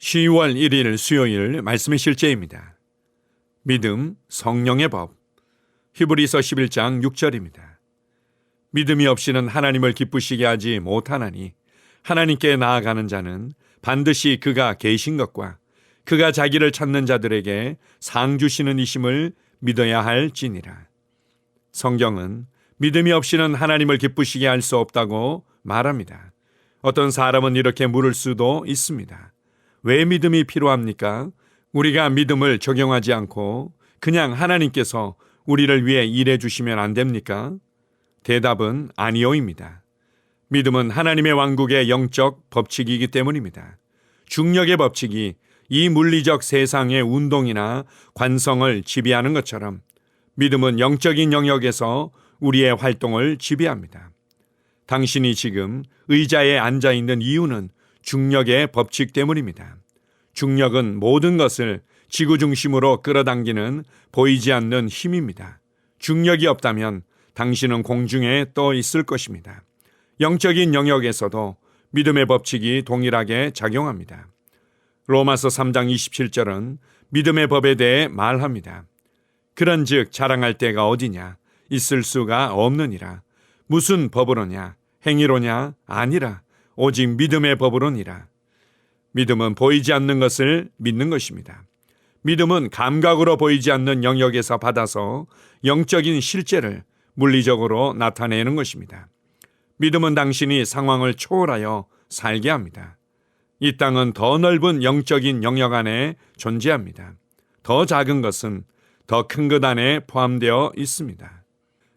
10월 1일 수요일 말씀의 실제입니다. 믿음, 성령의 법. 히브리서 11장 6절입니다. 믿음이 없이는 하나님을 기쁘시게 하지 못하나니 하나님께 나아가는 자는 반드시 그가 계신 것과 그가 자기를 찾는 자들에게 상 주시는 이심을 믿어야 할지니라. 성경은 믿음이 없이는 하나님을 기쁘시게 할 수 없다고 말합니다. 어떤 사람은 이렇게 물을 수도 있습니다. 왜 믿음이 필요합니까? 우리가 믿음을 적용하지 않고 그냥 하나님께서 우리를 위해 일해 주시면 안 됩니까? 대답은 아니오입니다. 믿음은 하나님의 왕국의 영적 법칙이기 때문입니다. 중력의 법칙이 이 물리적 세상의 운동이나 관성을 지배하는 것처럼 믿음은 영적인 영역에서 우리의 활동을 지배합니다. 당신이 지금 의자에 앉아 있는 이유는 중력의 법칙 때문입니다. 중력은 모든 것을 지구 중심으로 끌어당기는 보이지 않는 힘입니다. 중력이 없다면 당신은 공중에 떠 있을 것입니다. 영적인 영역에서도 믿음의 법칙이 동일하게 작용합니다. 로마서 3장 27절은 믿음의 법에 대해 말합니다. 그런즉 자랑할 데가 어디냐? 있을 수가 없느니라. 무슨 법으로냐? 행위로냐? 아니라 오직 믿음의 법으로니라. 믿음은 보이지 않는 것을 믿는 것입니다. 믿음은 감각으로 보이지 않는 영역에서 받아서 영적인 실제를 물리적으로 나타내는 것입니다. 믿음은 당신이 상황을 초월하여 살게 합니다. 이 땅은 더 넓은 영적인 영역 안에 존재합니다. 더 작은 것은 더 큰 것 안에 포함되어 있습니다.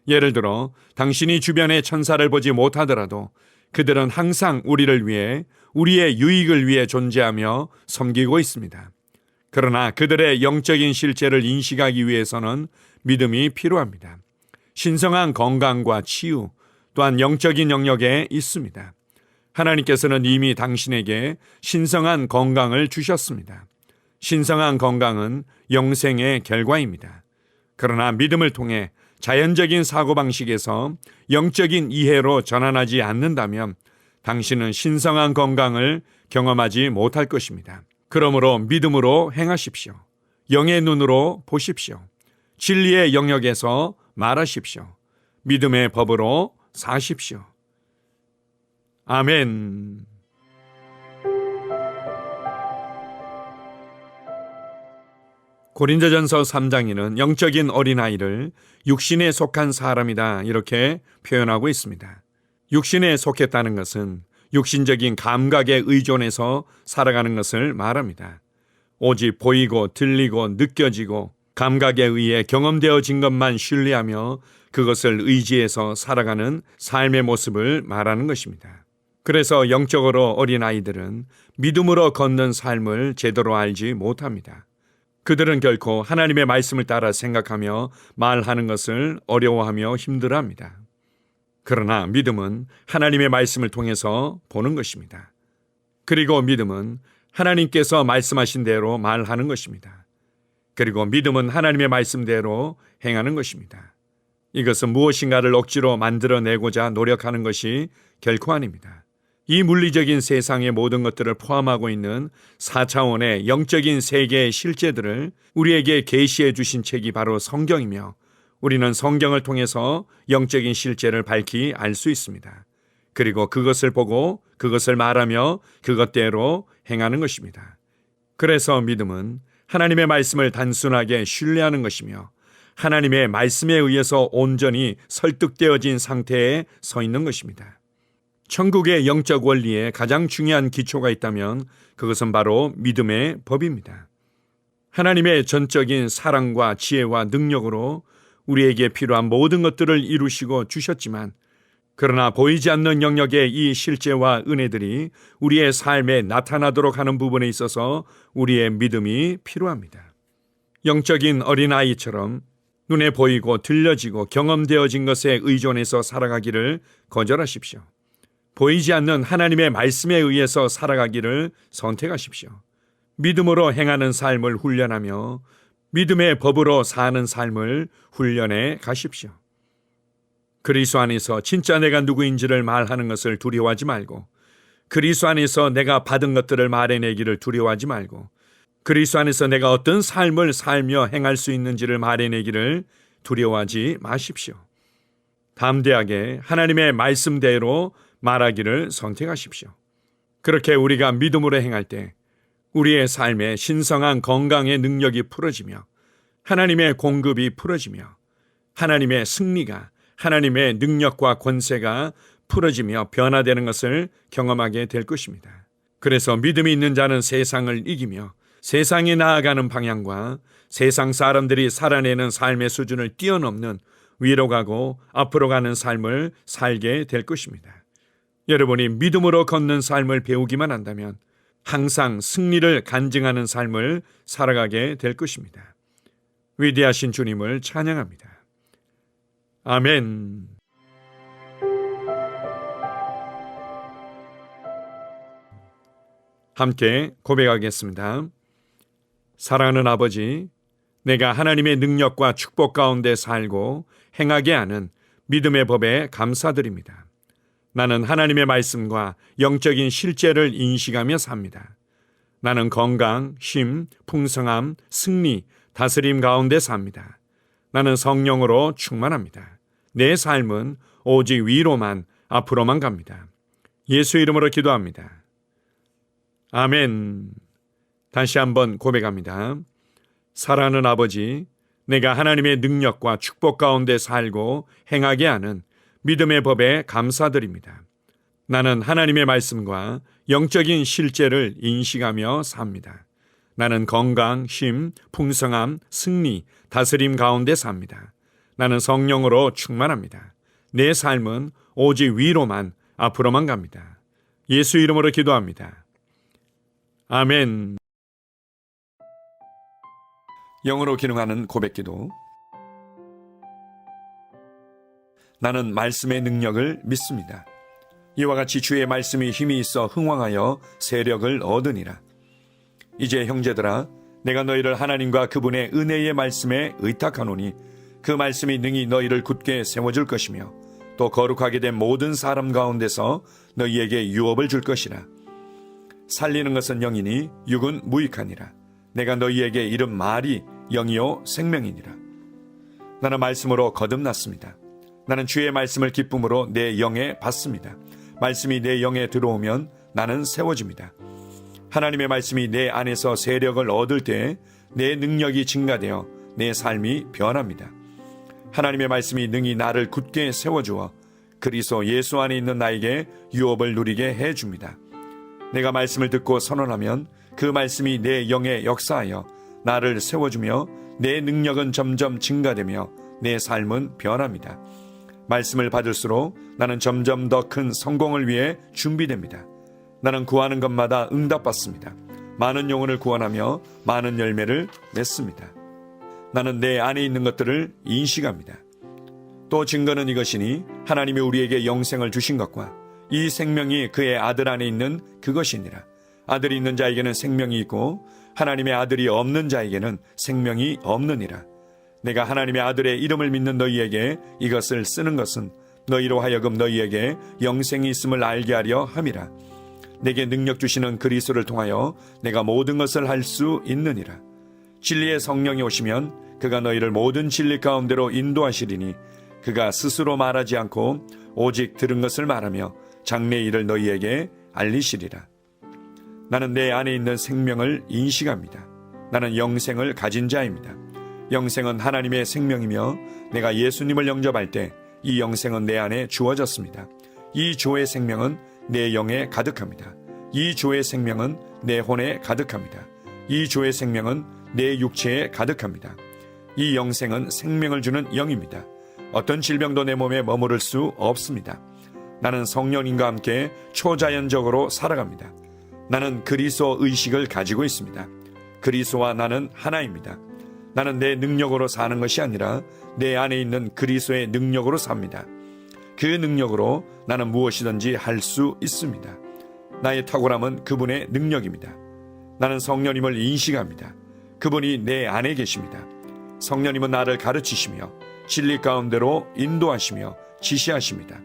예를 들어 당신이 주변의 천사를 보지 못하더라도 그들은 항상 우리를 위해 우리의 유익을 위해 존재하며 섬기고 있습니다. 그러나 그들의 영적인 실제를 인식하기 위해서는 믿음이 필요합니다. 신성한 건강과 치유 또한 영적인 영역에 있습니다. 하나님께서는 이미 당신에게 신성한 건강을 주셨습니다. 신성한 건강은 영생의 결과입니다. 그러나 믿음을 통해 자연적인 사고방식에서 영적인 이해로 전환하지 않는다면 당신은 신성한 건강을 경험하지 못할 것입니다. 그러므로 믿음으로 행하십시오. 영의 눈으로 보십시오. 진리의 영역에서 말하십시오. 믿음의 법으로 사십시오. 아멘. 고린도전서 3장에는 영적인 어린아이를 육신에 속한 사람이다 이렇게 표현하고 있습니다. 육신에 속했다는 것은 육신적인 감각에 의존해서 살아가는 것을 말합니다. 오직 보이고 들리고 느껴지고 감각에 의해 경험되어진 것만 신뢰하며 그것을 의지해서 살아가는 삶의 모습을 말하는 것입니다. 그래서 영적으로 어린아이들은 믿음으로 걷는 삶을 제대로 알지 못합니다. 그들은 결코 하나님의 말씀을 따라 생각하며 말하는 것을 어려워하며 힘들어합니다. 그러나 믿음은 하나님의 말씀을 통해서 보는 것입니다. 그리고 믿음은 하나님께서 말씀하신 대로 말하는 것입니다. 그리고 믿음은 하나님의 말씀대로 행하는 것입니다. 이것은 무엇인가를 억지로 만들어내고자 노력하는 것이 결코 아닙니다. 이 물리적인 세상의 모든 것들을 포함하고 있는 4차원의 영적인 세계의 실제들을 우리에게 계시해 주신 책이 바로 성경이며 우리는 성경을 통해서 영적인 실제를 밝히 알 수 있습니다. 그리고 그것을 보고 그것을 말하며 그것대로 행하는 것입니다. 그래서 믿음은 하나님의 말씀을 단순하게 신뢰하는 것이며 하나님의 말씀에 의해서 온전히 설득되어진 상태에 서 있는 것입니다. 천국의 영적 원리에 가장 중요한 기초가 있다면 그것은 바로 믿음의 법입니다. 하나님의 전적인 사랑과 지혜와 능력으로 우리에게 필요한 모든 것들을 이루시고 주셨지만 그러나 보이지 않는 영역의 이 실제와 은혜들이 우리의 삶에 나타나도록 하는 부분에 있어서 우리의 믿음이 필요합니다. 영적인 어린아이처럼 눈에 보이고 들려지고 경험되어진 것에 의존해서 살아가기를 거절하십시오. 보이지 않는 하나님의 말씀에 의해서 살아가기를 선택하십시오. 믿음으로 행하는 삶을 훈련하며 믿음의 법으로 사는 삶을 훈련해 가십시오. 그리스도 안에서 진짜 내가 누구인지를 말하는 것을 두려워하지 말고 그리스도 안에서 내가 받은 것들을 말해내기를 두려워하지 말고 그리스도 안에서 내가 어떤 삶을 살며 행할 수 있는지를 말해내기를 두려워하지 마십시오. 담대하게 하나님의 말씀대로 말하기를 선택하십시오. 그렇게 우리가 믿음으로 행할 때 우리의 삶에 신성한 건강의 능력이 풀어지며 하나님의 공급이 풀어지며 하나님의 승리가 하나님의 능력과 권세가 풀어지며 변화되는 것을 경험하게 될 것입니다. 그래서 믿음이 있는 자는 세상을 이기며 세상이 나아가는 방향과 세상 사람들이 살아내는 삶의 수준을 뛰어넘는 위로 가고 앞으로 가는 삶을 살게 될 것입니다. 여러분이 믿음으로 걷는 삶을 배우기만 한다면 항상 승리를 간증하는 삶을 살아가게 될 것입니다. 위대하신 주님을 찬양합니다. 아멘. 함께 고백하겠습니다. 사랑하는 아버지, 내가 하나님의 능력과 축복 가운데 살고 행하게 하는 믿음의 법에 감사드립니다. 나는 하나님의 말씀과 영적인 실제를 인식하며 삽니다. 나는 건강, 힘, 풍성함, 승리, 다스림 가운데 삽니다. 나는 성령으로 충만합니다. 내 삶은 오직 위로만, 앞으로만 갑니다. 예수 이름으로 기도합니다. 아멘. 다시 한번 고백합니다. 사랑하는 아버지, 내가 하나님의 능력과 축복 가운데 살고 행하게 하는 믿음의 법에 감사드립니다. 나는 하나님의 말씀과 영적인 실제를 인식하며 삽니다. 나는 건강, 힘, 풍성함, 승리, 다스림 가운데 삽니다. 나는 성령으로 충만합니다. 내 삶은 오직 위로만, 앞으로만 갑니다. 예수 이름으로 기도합니다. 아멘. 영으로 기능하는 고백기도. 나는 말씀의 능력을 믿습니다. 이와 같이 주의 말씀이 힘이 있어 흥왕하여 세력을 얻으니라. 이제 형제들아, 내가 너희를 하나님과 그분의 은혜의 말씀에 의탁하노니 그 말씀이 능히 너희를 굳게 세워줄 것이며 또 거룩하게 된 모든 사람 가운데서 너희에게 유업을 줄 것이라. 살리는 것은 영이니 육은 무익하니라. 내가 너희에게 이른 말이 영이요 생명이니라. 나는 말씀으로 거듭났습니다. 나는 주의 말씀을 기쁨으로 내 영에 받습니다. 말씀이 내 영에 들어오면 나는 세워집니다. 하나님의 말씀이 내 안에서 세력을 얻을 때 내 능력이 증가되어 내 삶이 변합니다. 하나님의 말씀이 능히 나를 굳게 세워주어 그리스도 예수 안에 있는 나에게 유업을 누리게 해줍니다. 내가 말씀을 듣고 선언하면 그 말씀이 내 영에 역사하여 나를 세워주며 내 능력은 점점 증가되며 내 삶은 변합니다. 말씀을 받을수록 나는 점점 더 큰 성공을 위해 준비됩니다. 나는 구하는 것마다 응답받습니다. 많은 영혼을 구원하며 많은 열매를 맺습니다. 나는 내 안에 있는 것들을 인식합니다. 또 증거는 이것이니 하나님이 우리에게 영생을 주신 것과 이 생명이 그의 아들 안에 있는 그것이니라. 아들이 있는 자에게는 생명이 있고 하나님의 아들이 없는 자에게는 생명이 없느니라. 내가 하나님의 아들의 이름을 믿는 너희에게 이것을 쓰는 것은 너희로 하여금 너희에게 영생이 있음을 알게 하려 함이라. 내게 능력 주시는 그리스도를 통하여 내가 모든 것을 할 수 있느니라. 진리의 성령이 오시면 그가 너희를 모든 진리 가운데로 인도하시리니 그가 스스로 말하지 않고 오직 들은 것을 말하며 장래의 일을 너희에게 알리시리라. 나는 내 안에 있는 생명을 인식합니다. 나는 영생을 가진 자입니다. 영생은 하나님의 생명이며 내가 예수님을 영접할 때 이 영생은 내 안에 주어졌습니다. 이 조의 생명은 내 영에 가득합니다. 이 조의 생명은 내 혼에 가득합니다. 이 조의 생명은 내 육체에 가득합니다. 이 영생은 생명을 주는 영입니다. 어떤 질병도 내 몸에 머무를 수 없습니다. 나는 성령님과 함께 초자연적으로 살아갑니다. 나는 그리스도 의식을 가지고 있습니다. 그리스도와 나는 하나입니다. 나는 내 능력으로 사는 것이 아니라 내 안에 있는 그리스도의 능력으로 삽니다. 그 능력으로 나는 무엇이든지 할 수 있습니다. 나의 탁월함은 그분의 능력입니다. 나는 성령님을 인식합니다. 그분이 내 안에 계십니다. 성령님은 나를 가르치시며 진리 가운데로 인도하시며 지시하십니다.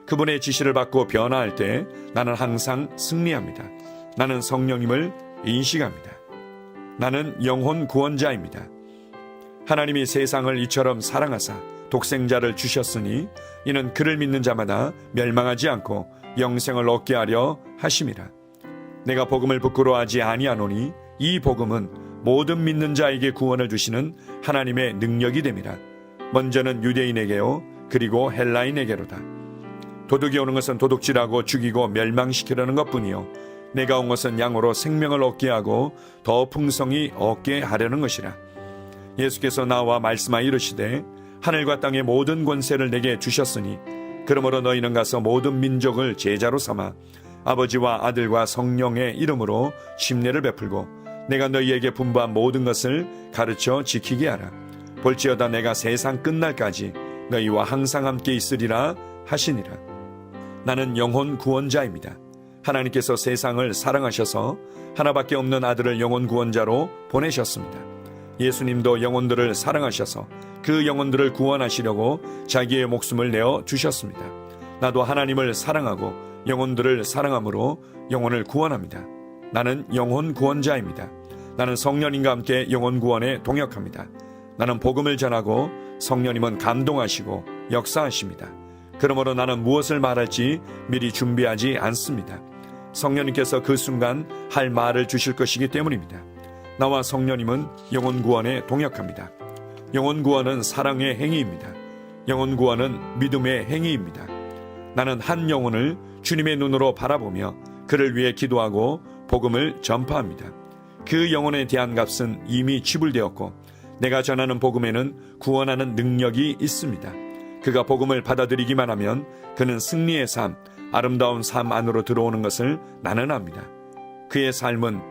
그분의 지시를 받고 변화할 때 나는 항상 승리합니다. 나는 성령님을 인식합니다. 나는 영혼 구원자입니다. 하나님이 세상을 이처럼 사랑하사 독생자를 주셨으니 이는 그를 믿는 자마다 멸망하지 않고 영생을 얻게 하려 하심이라. 내가 복음을 부끄러워하지 아니하노니 이 복음은 모든 믿는 자에게 구원을 주시는 하나님의 능력이 됨이라. 먼저는 유대인에게요 그리고 헬라인에게로다. 도둑이 오는 것은 도둑질하고 죽이고 멸망시키려는 것뿐이요 내가 온 것은 양으로 생명을 얻게 하고 더 풍성히 얻게 하려는 것이라. 예수께서 나와 말씀하여 이르시되 하늘과 땅의 모든 권세를 내게 주셨으니 그러므로 너희는 가서 모든 민족을 제자로 삼아 아버지와 아들과 성령의 이름으로 침례를 베풀고 내가 너희에게 분부한 모든 것을 가르쳐 지키게 하라. 볼지어다 내가 세상 끝날까지 너희와 항상 함께 있으리라 하시니라. 나는 영혼 구원자입니다. 하나님께서 세상을 사랑하셔서 하나밖에 없는 아들을 영혼 구원자로 보내셨습니다. 예수님도 영혼들을 사랑하셔서 그 영혼들을 구원하시려고 자기의 목숨을 내어 주셨습니다. 나도 하나님을 사랑하고 영혼들을 사랑함으로 영혼을 구원합니다. 나는 영혼 구원자입니다. 나는 성령님과 함께 영혼 구원에 동역합니다. 나는 복음을 전하고 성령님은 감동하시고 역사하십니다. 그러므로 나는 무엇을 말할지 미리 준비하지 않습니다. 성령님께서 그 순간 할 말을 주실 것이기 때문입니다. 나와 성령님은 영혼 구원에 동역합니다. 영혼 구원은 사랑의 행위입니다. 영혼 구원은 믿음의 행위입니다. 나는 한 영혼을 주님의 눈으로 바라보며 그를 위해 기도하고 복음을 전파합니다. 그 영혼에 대한 값은 이미 지불되었고 내가 전하는 복음에는 구원하는 능력이 있습니다. 그가 복음을 받아들이기만 하면 그는 승리의 삶, 아름다운 삶 안으로 들어오는 것을 나는 압니다. 그의 삶은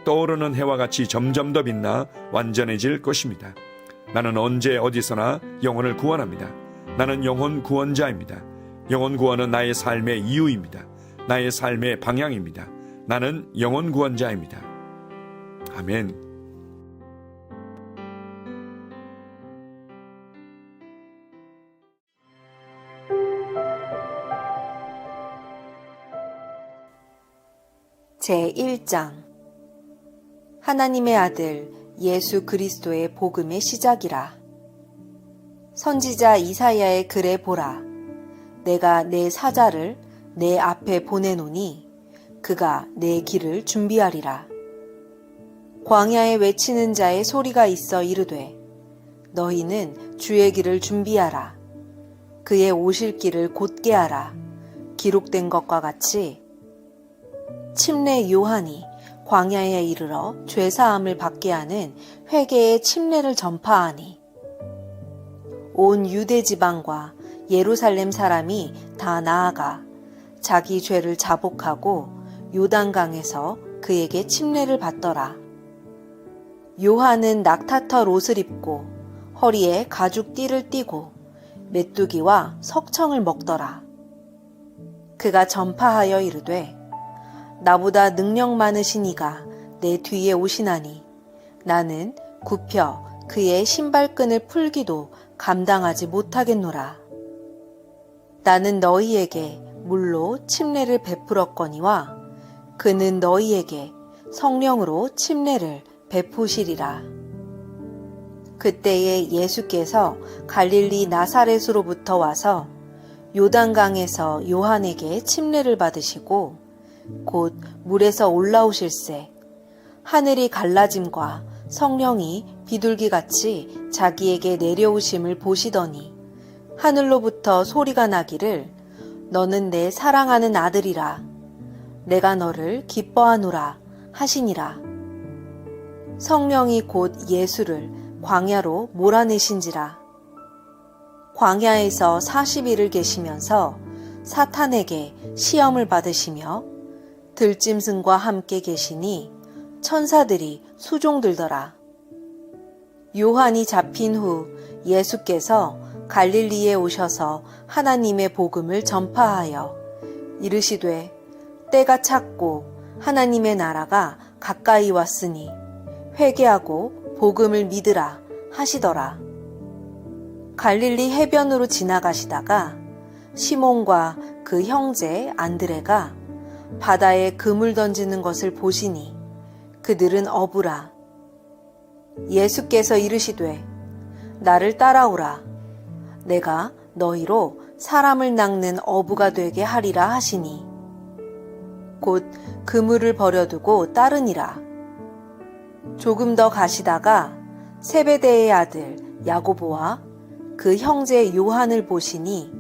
떠오르는 해와 같이 점점 더 빛나 완전해질 것입니다. 나는 언제 어디서나 영혼을 구원합니다. 나는 영혼 구원자입니다. 영혼 구원은 나의 삶의 이유입니다. 나의 삶의 방향입니다. 나는 영혼 구원자입니다. 아멘. 제1장 하나님의 아들 예수 그리스도의 복음의 시작이라. 선지자 이사야의 글에 보라. 내가 내 사자를 내 앞에 보내노니 그가 내 길을 준비하리라. 광야에 외치는 자의 소리가 있어 이르되 너희는 주의 길을 준비하라. 그의 오실 길을 곧게 하라. 기록된 것과 같이 침례 요한이 광야에 이르러 죄사함을 받게 하는 회개의 침례를 전파하니 온 유대 지방과 예루살렘 사람이 다 나아가 자기 죄를 자복하고 요단강에서 그에게 침례를 받더라. 요한은 낙타털 옷을 입고 허리에 가죽 띠를 띠고 메뚜기와 석청을 먹더라. 그가 전파하여 이르되 나보다 능력 많으신 이가 내 뒤에 오시나니 나는 굽혀 그의 신발끈을 풀기도 감당하지 못하겠노라. 나는 너희에게 물로 침례를 베풀었거니와 그는 너희에게 성령으로 침례를 베푸시리라. 그때에 예수께서 갈릴리 나사렛으로부터 와서 요단강에서 요한에게 침례를 받으시고 곧 물에서 올라오실새 하늘이 갈라짐과 성령이 비둘기같이 자기에게 내려오심을 보시더니 하늘로부터 소리가 나기를 너는 내 사랑하는 아들이라 내가 너를 기뻐하노라 하시니라. 성령이 곧 예수를 광야로 몰아내신지라. 광야에서 40일을 계시면서 사탄에게 시험을 받으시며 들짐승과 함께 계시니 천사들이 수종들더라. 요한이 잡힌 후 예수께서 갈릴리에 오셔서 하나님의 복음을 전파하여 이르시되 때가 찼고 하나님의 나라가 가까이 왔으니 회개하고 복음을 믿으라 하시더라. 갈릴리 해변으로 지나가시다가 시몬과 그 형제 안드레가 바다에 금을 던지는 것을 보시니 그들은 어부라. 예수께서 이르시되 나를 따라오라. 내가 너희로 사람을 낚는 어부가 되게 하리라 하시니 곧 그물을 버려두고 따르니라. 조금 더 가시다가 세베대의 아들 야고보와 그 형제 요한을 보시니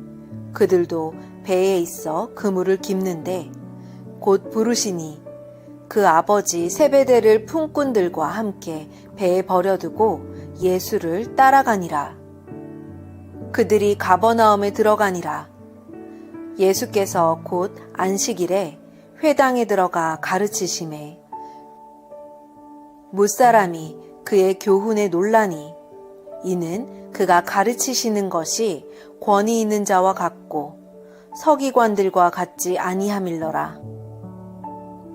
그들도 배에 있어 그물을 깁는데 곧 부르시니 그 아버지 세베대를 품꾼들과 함께 배에 버려두고 예수를 따라가니라. 그들이 가버나움에 들어가니라. 예수께서 곧 안식일에 회당에 들어가 가르치심에 무사람이 그의 교훈에 놀라니 이는 그가 가르치시는 것이 권위 있는 자와 같고 서기관들과 같지 아니함일러라.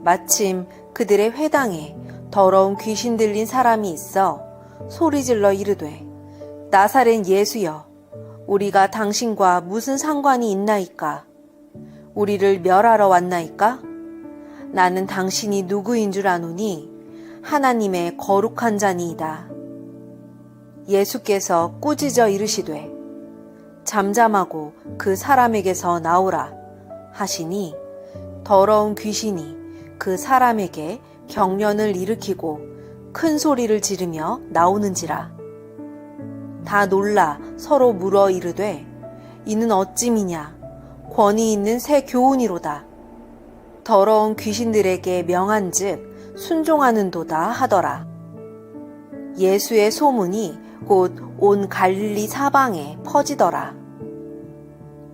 마침 그들의 회당에 더러운 귀신 들린 사람이 있어 소리질러 이르되 나사렛 예수여 우리가 당신과 무슨 상관이 있나이까? 우리를 멸하러 왔나이까? 나는 당신이 누구인 줄 아노니 하나님의 거룩한 자니이다. 예수께서 꾸짖어 이르시되 잠잠하고 그 사람에게서 나오라 하시니 더러운 귀신이 그 사람에게 경련을 일으키고 큰 소리를 지르며 나오는지라. 다 놀라 서로 물어 이르되 이는 어찌미냐 권위 있는 새 교훈이로다. 더러운 귀신들에게 명한즉 순종하는도다 하더라. 예수의 소문이 곧 온 갈릴리 사방에 퍼지더라.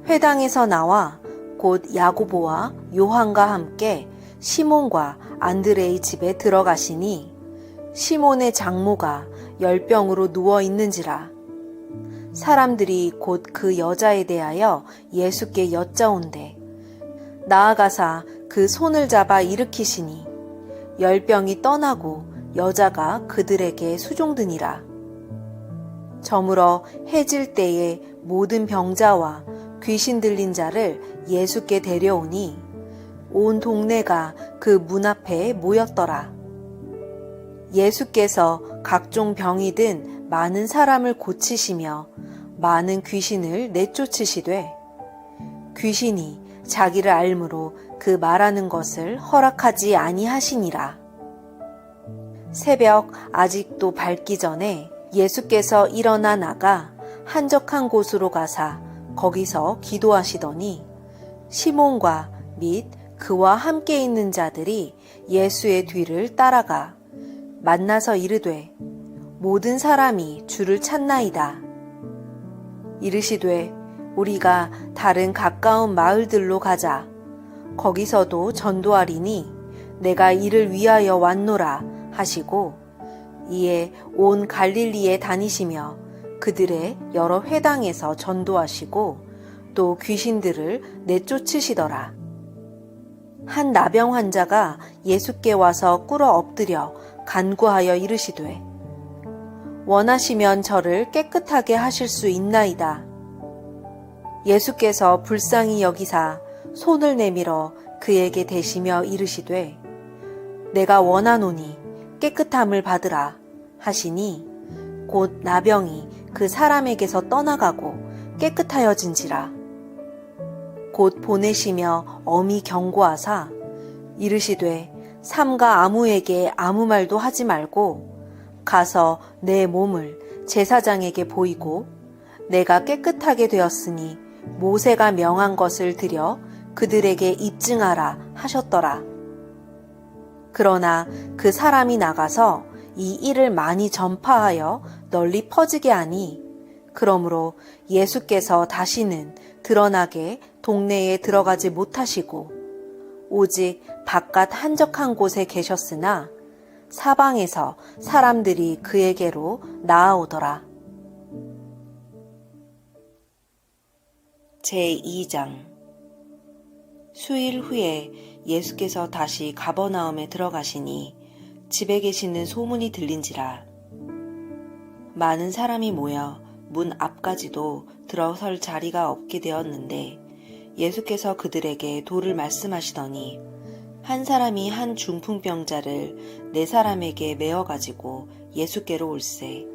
회당에서 나와 곧 야고보와 요한과 함께 시몬과 안드레의 집에 들어가시니 시몬의 장모가 열병으로 누워 있는지라. 사람들이 곧 그 여자에 대하여 예수께 여짜온대 나아가사 그 손을 잡아 일으키시니 열병이 떠나고 여자가 그들에게 수종드니라. 저물어 해질 때에 모든 병자와 귀신 들린 자를 예수께 데려오니 온 동네가 그 문 앞에 모였더라. 예수께서 각종 병이 든 많은 사람을 고치시며 많은 귀신을 내쫓으시되 귀신이 자기를 알므로 그 말하는 것을 허락하지 아니하시니라. 새벽 아직도 밝기 전에 예수께서 일어나 나가 한적한 곳으로 가사 거기서 기도하시더니 시몬과 및 그와 함께 있는 자들이 예수의 뒤를 따라가 만나서 이르되 모든 사람이 주를 찾나이다. 이르시되 우리가 다른 가까운 마을들로 가자. 거기서도 전도하리니 내가 이를 위하여 왔노라 하시고 이에 온 갈릴리에 다니시며 그들의 여러 회당에서 전도하시고 또 귀신들을 내쫓으시더라. 한 나병 환자가 예수께 와서 꿇어 엎드려 간구하여 이르시되 원하시면 저를 깨끗하게 하실 수 있나이다. 예수께서 불쌍히 여기사 손을 내밀어 그에게 대시며 이르시되 내가 원하노니 깨끗함을 받으라 하시니 곧 나병이 그 사람에게서 떠나가고 깨끗하여진지라. 곧 보내시며 엄히 경고하사 이르시되 삼가 아무에게 아무 말도 하지 말고 가서 내 몸을 제사장에게 보이고 내가 깨끗하게 되었으니 모세가 명한 것을 드려 그들에게 입증하라 하셨더라. 그러나 그 사람이 나가서 이 일을 많이 전파하여 널리 퍼지게 하니 그러므로 예수께서 다시는 드러나게 동네에 들어가지 못하시고 오직 바깥 한적한 곳에 계셨으나 사방에서 사람들이 그에게로 나아오더라. 제2장 수일 후에 예수께서 다시 가버나움에 들어가시니 집에 계시는 소문이 들린지라. 많은 사람이 모여 문 앞까지도 들어설 자리가 없게 되었는데 예수께서 그들에게 도를 말씀하시더니 한 사람이 한 중풍병자를 네 사람에게 메어 가지고 예수께로 올세.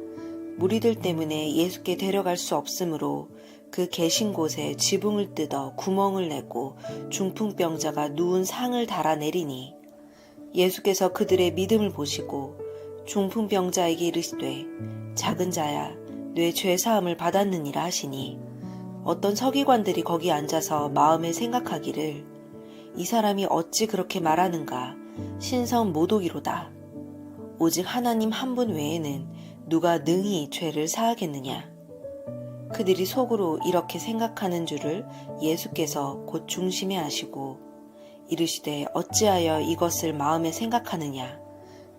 무리들 때문에 예수께 데려갈 수 없으므로 그 계신 곳에 지붕을 뜯어 구멍을 내고 중풍병자가 누운 상을 달아내리니 예수께서 그들의 믿음을 보시고 중풍병자에게 이르시되 작은 자야 뇌 죄사함을 받았느니라 하시니 어떤 서기관들이 거기 앉아서 마음에 생각하기를 이 사람이 어찌 그렇게 말하는가 신성 모독이로다. 오직 하나님 한 분 외에는 누가 능히 죄를 사하겠느냐. 그들이 속으로 이렇게 생각하는 줄을 예수께서 곧 중심에 아시고 이르시되 어찌하여 이것을 마음에 생각하느냐.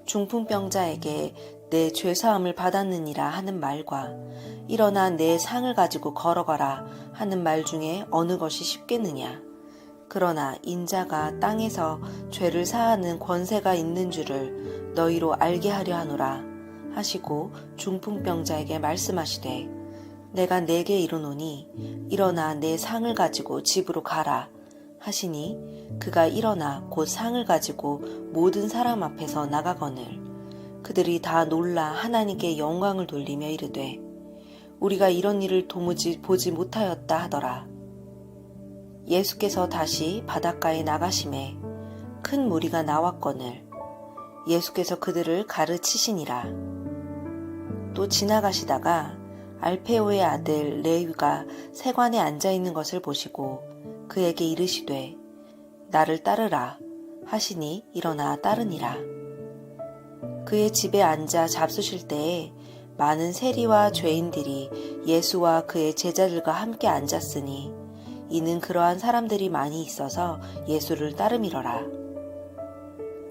중풍병자에게 내 죄사함을 받았느니라 하는 말과 일어나 내 상을 가지고 걸어가라 하는 말 중에 어느 것이 쉽겠느냐. 그러나 인자가 땅에서 죄를 사하는 권세가 있는 줄을 너희로 알게 하려 하노라 하시고 중풍병자에게 말씀하시되 내가 네게 이르노니 일어나 내 상을 가지고 집으로 가라 하시니 그가 일어나 곧 상을 가지고 모든 사람 앞에서 나가거늘 그들이 다 놀라 하나님께 영광을 돌리며 이르되 우리가 이런 일을 도무지 보지 못하였다 하더라. 예수께서 다시 바닷가에 나가심에 큰 무리가 나왔거늘 예수께서 그들을 가르치시니라. 또 지나가시다가 알페오의 아들 레위가 세관에 앉아있는 것을 보시고 그에게 이르시되 나를 따르라 하시니 일어나 따르니라. 그의 집에 앉아 잡수실 때에 많은 세리와 죄인들이 예수와 그의 제자들과 함께 앉았으니 이는 그러한 사람들이 많이 있어서 예수를 따름이러라.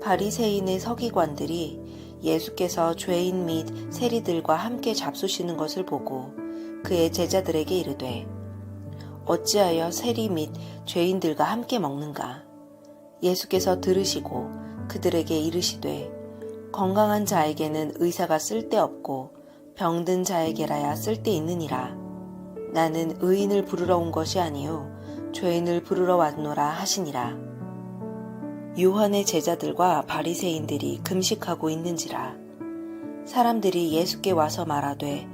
바리새인의 서기관들이 예수께서 죄인 및 세리들과 함께 잡수시는 것을 보고 그의 제자들에게 이르되 어찌하여 세리 및 죄인들과 함께 먹는가. 예수께서 들으시고 그들에게 이르시되 건강한 자에게는 의사가 쓸데없고 병든 자에게라야 쓸데있느니라. 나는 의인을 부르러 온 것이 아니요 죄인을 부르러 왔노라 하시니라. 요한의 제자들과 바리새인들이 금식하고 있는지라. 사람들이 예수께 와서 말하되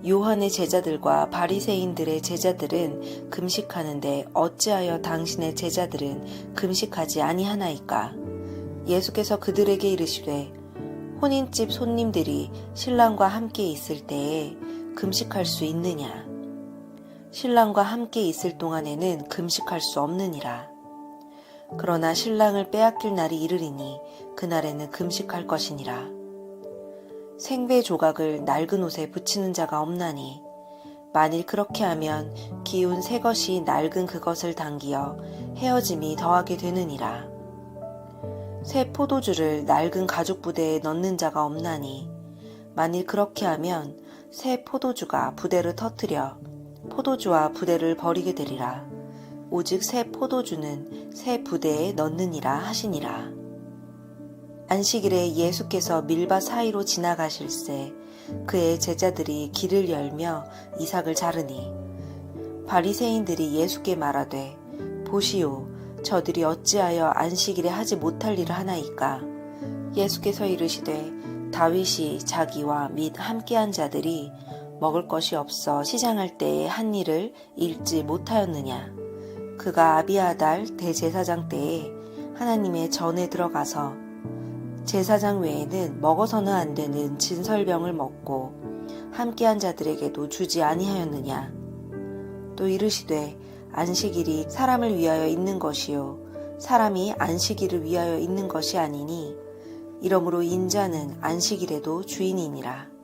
요한의 제자들과 바리새인들의 제자들은 금식하는데 어찌하여 당신의 제자들은 금식하지 아니하나이까. 예수께서 그들에게 이르시되 혼인집 손님들이 신랑과 함께 있을 때에 금식할 수 있느냐. 신랑과 함께 있을 동안에는 금식할 수 없느니라. 그러나 신랑을 빼앗길 날이 이르리니 그날에는 금식할 것이니라. 생배 조각을 낡은 옷에 붙이는 자가 없나니 만일 그렇게 하면 기운 새 것이 낡은 그것을 당기어 헤어짐이 더하게 되느니라. 새 포도주를 낡은 가죽 부대에 넣는 자가 없나니 만일 그렇게 하면 새 포도주가 부대를 터뜨려 포도주와 부대를 버리게 되리라. 오직 새 포도주는 새 부대에 넣느니라 하시니라. 안식일에 예수께서 밀밭 사이로 지나가실새 그의 제자들이 길을 열며 이삭을 자르니 바리새인들이 예수께 말하되 보시오 저들이 어찌하여 안식일에 하지 못할 일을 하나이까. 예수께서 이르시되 다윗이 자기와 및 함께한 자들이 먹을 것이 없어 시장할 때에 한 일을 읽지 못하였느냐. 그가 아비아달 대제사장 때에 하나님의 전에 들어가서 제사장 외에는 먹어서는 안 되는 진설병을 먹고 함께한 자들에게도 주지 아니하였느냐. 또 이르시되 안식일이 사람을 위하여 있는 것이요 사람이 안식일을 위하여 있는 것이 아니니 이러므로 인자는 안식일에도 주인이니라.